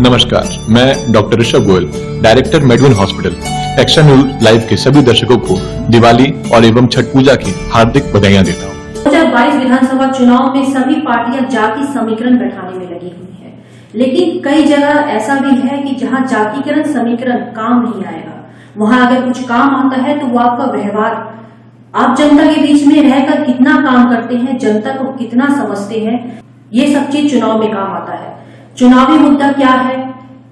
नमस्कार, मैं doctor Rishabh Goyal, director Medwin hospital. Action News Live के सभी दर्शकों को दिवाली और एवं छठ पूजा की हार्दिक बधाइयां देता हूँ। 2022 विधानसभा चुनाव में सभी पार्टियां जाति समीकरण बैठाने में लगी हुई है, लेकिन कई जगह ऐसा भी है कि जहां जातिकरण समीकरण काम नहीं आएगा, वहां अगर कुछ काम आता है तो वो आपका व्यवहार, आप जनता के बीच में रहकर कितना काम करते हैं, जनता को कितना समझते हैं, ये सब चीज चुनाव में काम आता है। चुनावी मुद्दा क्या है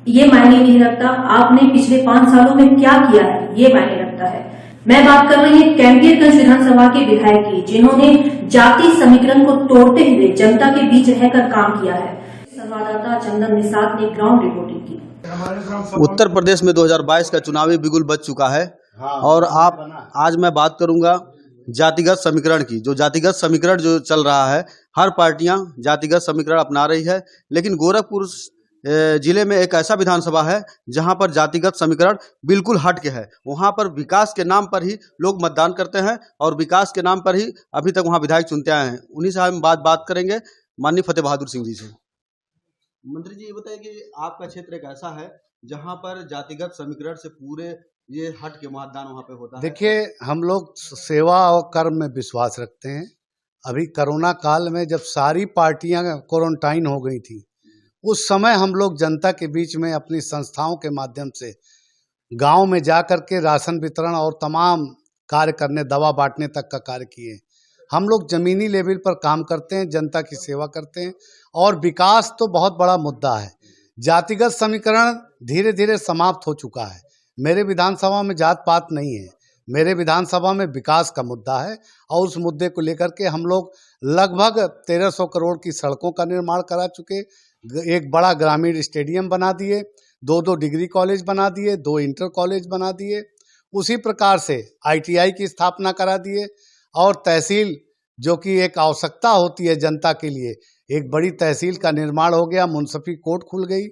ये मायने नहीं रखता, आपने पिछले 5 सालों में क्या किया है ये मायने रखता है। मैं बात कर रही हूँ कैंपियरगंज विधानसभा के विधायक की, जिन्होंने जाति समीकरण को तोड़ते हुए जनता के बीच रहकर काम किया है। संवाददाता चंदन निषाद ने ग्राउंड रिपोर्टिंग की। उत्तर प्रदेश में 2022 का चुनावी बिगुल बज चुका है और आज मैं बात करूंगा जातिगत समीकरण की। जो जातिगत समीकरण जो चल रहा है, हर पार्टियां जातिगत समीकरण अपना रही है, लेकिन गोरखपुर जिले में एक ऐसा विधानसभा है जहां पर जातिगत समीकरण बिल्कुल हट के है। वहां पर विकास के नाम पर ही लोग मतदान करते हैं और विकास के नाम पर ही अभी तक वहां विधायक चुनते आए हैं। उन्हीं से हम बात करेंगे माननीय फतेह बहादुर सिंह जी से। मंत्री जी, ये बताइए कि आपका क्षेत्र एक ऐसा है जहां पर जातिगत समीकरण से पूरे ये हट के मतदान वहाँ पे होता है। देखिए, हम लोग सेवा और कर्म में विश्वास रखते हैं। अभी कोरोना काल में जब सारी पार्टियां क्वारंटाइन हो गई थी, उस समय हम लोग जनता के बीच में अपनी संस्थाओं के माध्यम से गांव में जा कर के राशन वितरण और तमाम कार्य करने, दवा बांटने तक का कार्य किए। हम लोग जमीनी लेवल पर काम करते हैं, जनता की सेवा करते हैं और विकास तो बहुत बड़ा मुद्दा है। जातिगत समीकरण धीरे धीरे समाप्त हो चुका है। मेरे विधानसभा में जात पात नहीं है, मेरे विधानसभा में विकास का मुद्दा है और उस मुद्दे को लेकर के हम लोग लगभग 1300 करोड़ की सड़कों का निर्माण करा चुके, एक बड़ा ग्रामीण स्टेडियम बना दिए, 2 डिग्री कॉलेज बना दिए, 2 इंटर कॉलेज बना दिए। उसी प्रकार से ITI की स्थापना करा दिए और तहसील, जो कि एक आवश्यकता होती है जनता के लिए, एक बड़ी तहसील का निर्माण हो गया, मुंसिफी कोर्ट खुल गई,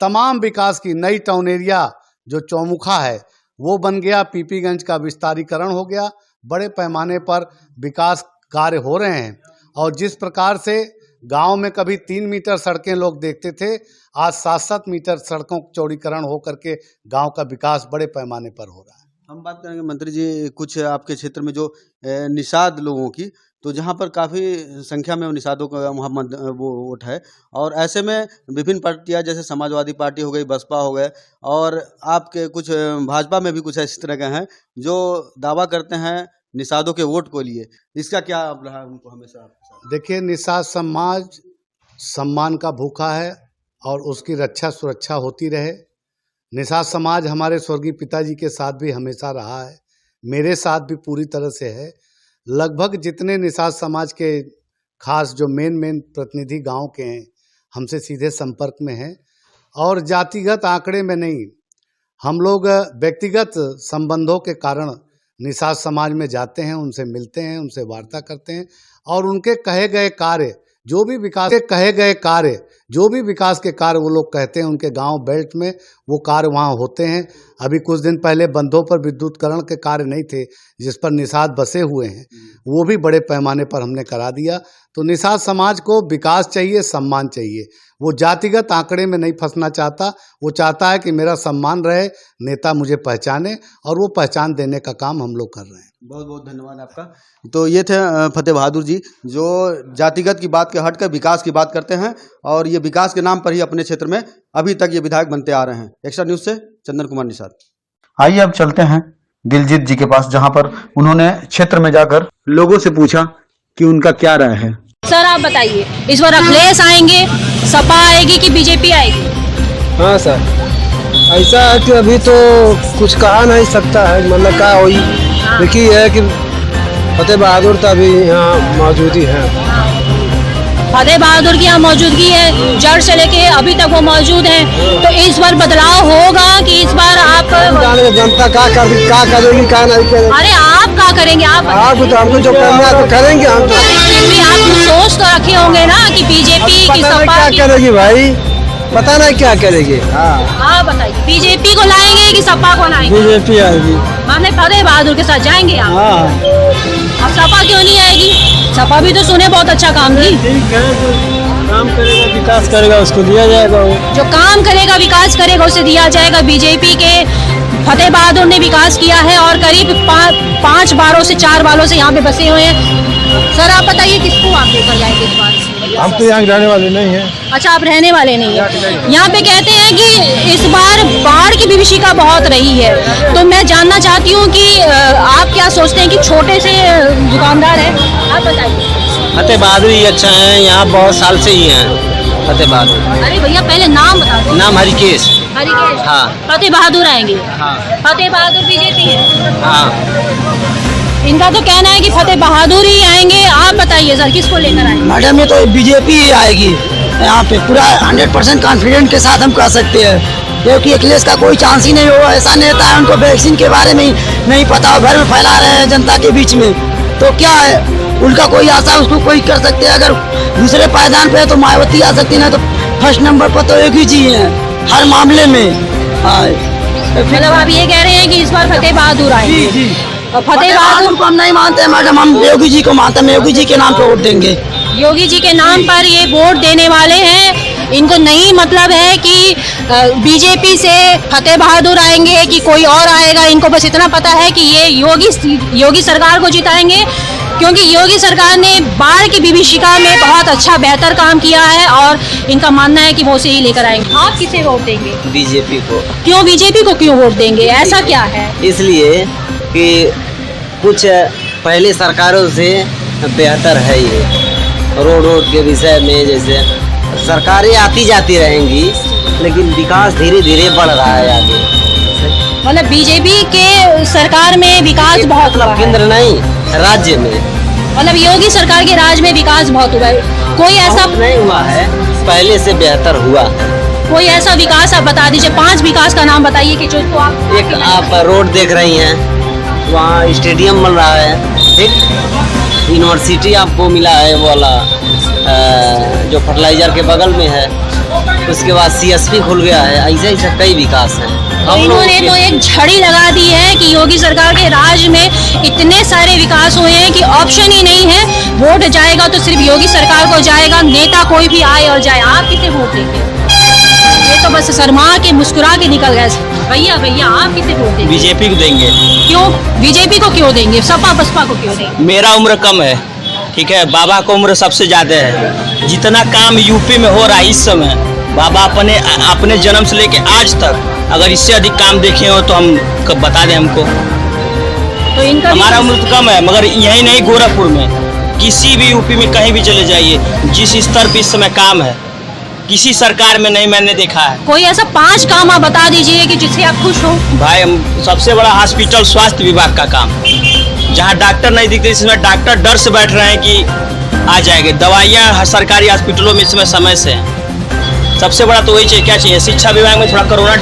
तमाम विकास की नई टाउन एरिया जो चौमुखा है वो बन गया, पीपीगंज का विस्तारीकरण हो गया। बड़े पैमाने पर विकास कार्य हो रहे हैं और जिस प्रकार से गांव में कभी 3 मीटर सड़कें लोग देखते थे, आज 7-7 मीटर सड़कों चौड़ीकरण हो करके गांव का विकास बड़े पैमाने पर हो रहा है। हम बात करेंगे मंत्री जी कुछ आपके क्षेत्र में जो निषाद लोगों की, तो जहां पर काफ़ी संख्या में निषादों का वहाँ वो वोट है और ऐसे में विभिन्न पार्टियां जैसे समाजवादी पार्टी हो गई, बसपा हो गए और आपके कुछ भाजपा में भी कुछ इस तरह के हैं जो दावा करते हैं निषादों के वोट को लिए। इसका क्या रहा उनको हमेशा? देखिए, निषाद समाज सम्मान का भूखा है और उसकी रक्षा सुरक्षा होती रहे। निषाद समाज हमारे स्वर्गीय पिताजी के साथ भी हमेशा रहा है, मेरे साथ भी पूरी तरह से है। लगभग जितने निषाद समाज के खास जो मेन प्रतिनिधि गांव के हैं, हमसे सीधे संपर्क में हैं और जातिगत आंकड़े में नहीं, हम लोग व्यक्तिगत संबंधों के कारण निषाद समाज में जाते हैं, उनसे मिलते हैं, उनसे वार्ता करते हैं और उनके कहे गए कार्य जो भी विकास के कार्य वो लोग कहते हैं, उनके गांव बेल्ट में वो कार्य वहाँ होते हैं। अभी कुछ दिन पहले बंधों पर विद्युतीकरण के कार्य नहीं थे जिस पर निषाद बसे हुए हैं, वो भी बड़े पैमाने पर हमने करा दिया। तो निषाद समाज को विकास चाहिए, सम्मान चाहिए। वो जातिगत आंकड़े में नहीं फंसना चाहता, वो चाहता है कि मेरा सम्मान रहे, नेता मुझे पहचाने और वो पहचान देने का काम हम लोग कर रहे हैं। बहुत बहुत धन्यवाद आपका। तो ये थे फतेह बहादुर जी, जो जातिगत की बात के हटकर विकास की बात करते हैं और ये विकास के नाम पर ही अपने क्षेत्र में अभी तक ये विधायक बनते आ रहे हैं। एक्स्ट्रा न्यूज से चंदन कुमार निषाद। आइए अब चलते हैं दिलजीत जी के पास, जहां पर उन्होंने क्षेत्र में जाकर लोगों से पूछा कि उनका क्या राय है। सर आप बताइए, इस बार अखिलेश आएंगे, सपा आएगी कि बीजेपी आएगी? हाँ सर, ऐसा है कि अभी तो कुछ कहा नहीं सकता है, मतलब क्या हुई। देखिए है कि फतेह बहादुर तो अभी यहाँ मौजूदी है। फतेह बहादुर की यहाँ मौजूदगी है, जड़ से लेके अभी तक वो मौजूद हैं। तो इस बार बदलाव होगा कि इस बार आप जनता क्या करेगी, क्या नहीं करेगी? अरे आप क्या करेंगे? आप तो हमको जो करना है तो करेंगे हम। तो आप सोच तो रखे होंगे ना कि बीजेपी की सपा क्या करेगी भाई, पता नहीं क्या करेगी। हाँ बताइए, बीजेपी को लाएंगे कि सपा को लाएंगे? बीजेपी आएगी। माने फतेह बहादुर के साथ जाएंगे आप? अब सपा क्यों नहीं आएगी? सपा भी तो सुने बहुत अच्छा काम की। काम करेगा विकास करेगा उसको दिया जाएगा वो। जो काम करेगा विकास करेगा उसे दिया जाएगा। बीजेपी के फतेह बहादुर ने विकास किया है और करीब 5 बारों से 4 बालों से यहाँ पे बसे हुए हैं। सर आप बताइए किसको आप लेकर जाएंगे इस बार? हम तो यहाँ रहने वाले नहीं हैं। अच्छा आप रहने वाले नहीं हैं। यहाँ पे कहते हैं कि इस बार बाढ़ की विभीषिका बहुत रही है, तो मैं जानना चाहती हूँ कि आप क्या सोचते हैं कि छोटे से दुकानदार हैं, आप बताइए। फतेह बहादुर ही अच्छा है, यहाँ बहुत साल से ही हैं फतेह बहादुर। अरे भैया पहले नाम बता दो। नाम हरिकेश। हरिकेश। हाँ। फतेह बहादुर आएंगे। हाँ। फतेह बहादुर बीजेपी है। हाँ। इनका तो कहना है कि फतेह बहादुर ही आएंगे। आप बताइए सर किसको लेकर आएंगे? मैडम ये तो बीजेपी ही आएगी यहाँ पे, पूरा 100% कॉन्फिडेंट के साथ हम कह सकते हैं, क्योंकि अखिलेश का कोई चांस ही नहीं हुआ। ऐसा नेता है उनको वैक्सीन के बारे में नहीं पता, घर में फैला रहे हैं जनता के बीच में, तो क्या है उनका कोई आशा उसको कोई कर सकते हैं। अगर दूसरे पायदान पे है तो मायावती आ सकती है, तो फर्स्ट नंबर पर तो योगी जी हैं हर मामले में। मतलब आप ये कह रहे हैं कि इस बार फतेह बहादुर आएंगे? जी। और फतेह बहादुर को हम नहीं मानते हैं मैडम, हम योगी जी को मानते हैं, योगी जी के नाम पे वोट देंगे। योगी जी के नाम पर ये वोट देने वाले हैं। इनको नहीं मतलब है कि बीजेपी से फतेह बहादुर आएंगे कि कोई और आएगा। इनको बस इतना पता है कि ये योगी सरकार को जिताएंगे, क्योंकि योगी सरकार ने बाढ़ की विभीषिका में बहुत अच्छा बेहतर काम किया है और इनका मानना है कि वो उसे ही लेकर आएंगे। आप किसे वोट देंगे? बीजेपी को। क्यों बीजेपी को क्यों वोट देंगे, ऐसा क्या है? इसलिए कि कुछ पहले सरकारों से बेहतर है ये। रोड के विषय में जैसे सरकारें आती जाती रहेंगी, लेकिन विकास धीरे धीरे बढ़ रहा है आगे। मतलब बीजेपी के सरकार में विकास बहुत हुआ है। केंद्र नहीं, राज्य में। मतलब योगी सरकार के राज में विकास बहुत हुआ है। कोई ऐसा नहीं हुआ है, पहले से बेहतर हुआ। कोई ऐसा विकास आप बता दीजिए, 5 विकास का नाम बताइए कि जो आप। एक आप रोड देख रही हैं, वहाँ स्टेडियम बन रहा है, ठीक। यूनिवर्सिटी आपको मिला है वो वाला जो फर्टिलाइजर के बगल में है। उसके बाद CSP खुल गया है। ऐसे ऐसे कई विकास हैं। तो इन्होंने तो एक झड़ी लगा दी है कि योगी सरकार के राज में इतने सारे विकास हुए हैं कि ऑप्शन ही नहीं है। वोट जाएगा तो सिर्फ योगी सरकार को जाएगा, नेता कोई भी आए और जाए। आप किसे वोट देंगे? ये तो बस शर्मा के मुस्कुरा के निकल गए। भैया आप किसे वोट देंगे? बीजेपी को देंगे। क्यों बीजेपी को क्यों देंगे? सपा बसपा को क्यों देंगे? मेरा उम्र कम है, ठीक है। बाबा का उम्र सबसे ज्यादा है। जितना काम यूपी में हो रहा है इस समय, बाबा अपने जन्म से लेके आज तक अगर इससे अधिक काम देखे हो तो हम कब बता दें हमको। तो इनका हमारा उम्र तो कम है, मगर यही नहीं गोरखपुर में, किसी भी यूपी में कहीं भी चले जाइए, जिस स्तर पर इस समय काम है किसी सरकार में नहीं मैंने देखा है। कोई ऐसा 5 काम आप बता दीजिए कि जिससे आप खुश हो। भाई सबसे बड़ा हॉस्पिटल स्वास्थ्य विभाग का काम, जहाँ डॉक्टर नहीं दिखते इसमें डॉक्टर डर से बैठ रहे हैं कि आ जाएंगे। दवाइयाँ सरकारी हॉस्पिटलों में इसमें समय से हैं। सबसे बड़ा तो वही चाहिए। क्या चाहिए? शिक्षा विभाग में थोड़ा कोरोना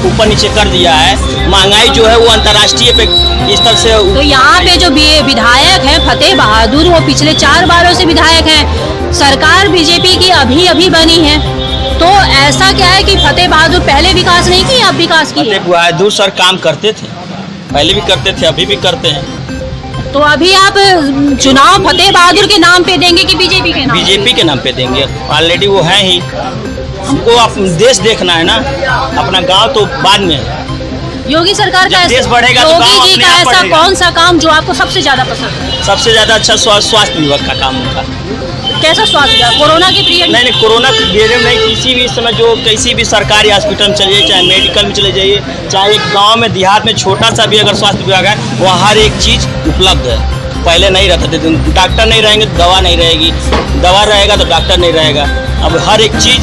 ऊपर नीचे कर दिया है। महंगाई जो है वो अंतर्राष्ट्रीय पे स्तर से। तो यहाँ पे जो विधायक हैं फतेह बहादुर, वो पिछले 4 बारों से विधायक हैं। सरकार बीजेपी की अभी बनी है, तो ऐसा क्या है कि फतेह बहादुर पहले विकास नहीं किया, अब विकास किया? फतेह बहादुर सर काम करते थे, पहले भी करते थे, अभी भी करते हैं। तो अभी आप चुनाव फतेह बहादुर के नाम पे देंगे कि बीजेपी के नाम? बीजेपी के नाम पे देंगे। ऑलरेडी वो है ही। हमको देश देखना है ना, अपना गांव तो बाद में है। योगी सरकार का देश बढ़ेगा तो गांव योगी जी अपने का आप ऐसा बढ़ेगा। कौन सा काम जो आपको सबसे ज्यादा पसंद है? सबसे ज्यादा अच्छा स्वास्थ्य विभाग का काम उनका। कैसा स्वास्थ्य? कोरोना के पीरियड? नहीं, कोरोना के पीरियड में किसी भी समय जो किसी भी सरकारी हॉस्पिटल में चले जाइए, चाहे मेडिकल में चले जाइए, चाहे एक गांव में देहात में छोटा सा भी अगर स्वास्थ्य विभाग है, वहाँ हर एक चीज उपलब्ध है। पहले नहीं रहते थे, डॉक्टर नहीं रहेंगे तो दवा नहीं रहेगी, दवा रहेगा तो डॉक्टर नहीं रहेगा। अब हर एक चीज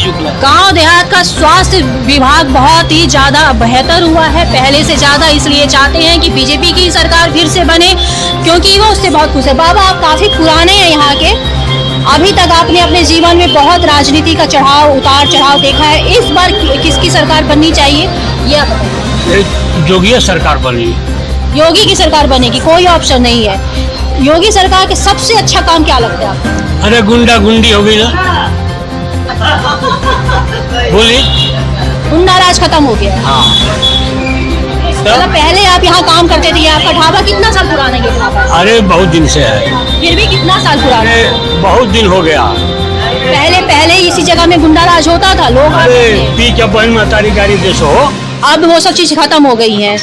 उपलब्ध। गांव देहात का स्वास्थ्य विभाग बहुत ही ज्यादा बेहतर हुआ है पहले से ज्यादा, इसलिए चाहते हैं कि बीजेपी की सरकार फिर से बने, क्योंकि वो उससे बहुत खुश है। बाबा आप काफी पुराने हैं यहाँ के, अभी तक आपने अपने जीवन में बहुत राजनीति का उतार चढ़ाव देखा है। इस बार किसकी सरकार बननी चाहिए ये? योगी सरकार बनी। योगी की सरकार बनेगी, कोई ऑप्शन नहीं है। योगी सरकार के सबसे अच्छा काम क्या लगता है आपको? अरे गुंडा गुंडी हो गई ना, बोलिए। गुंडा राज खत्म हो गया। मतलब पहले आप यहाँ काम करते थे, आपका ढाबा कितना साल पुराना है ये ढाबा? अरे बहुत दिन से है, फिर भी कितना साल पुराना है? बहुत दिन हो गया। पहले इसी जगह में गुंडा राज होता था, लोग आते अरे थे। पी के बहन मतारी गाड़ी देशो। अब वो सब चीज खत्म हो गई है।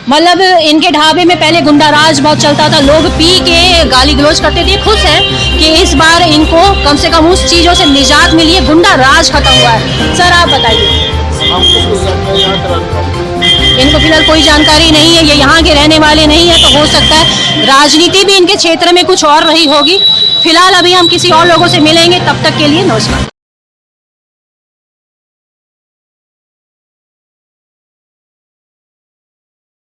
मतलब इनके ढाबे में पहले गुंडा राज बहुत चलता था, लोग पी के गाली गलौज करते थे। खुश है कि इस बार इनको कम से कम उस चीजों से निजात मिली है, गुंडा राज खत्म हुआ है। सर आप बताइए। इनको फिलहाल कोई जानकारी नहीं है, ये यहाँ के रहने वाले नहीं है, तो हो सकता है राजनीति भी इनके क्षेत्र में कुछ और रही होगी। फिलहाल अभी हम किसी और लोगों से मिलेंगे, तब तक के लिए नमस्कार।